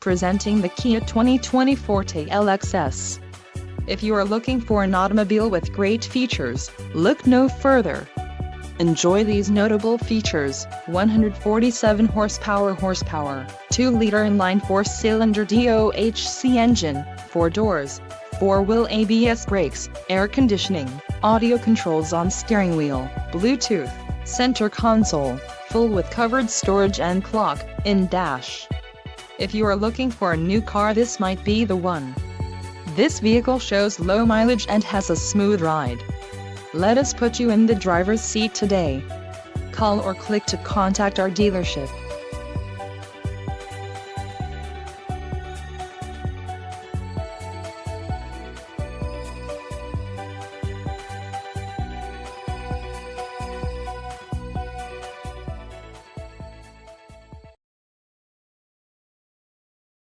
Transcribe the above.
Presenting the Kia 2020 Forte LXS. If you are looking for an automobile with great features, look no further. Enjoy these notable features: 147 horsepower, 2-liter inline 4-cylinder DOHC engine, 4 doors, 4-wheel ABS brakes, air conditioning, audio controls on steering wheel, Bluetooth, center console, full with covered storage and clock-in dash. If you are looking for a new car, this might be the one. This vehicle shows low mileage and has a smooth ride. Let us put you in the driver's seat today. Call or click to contact our dealership.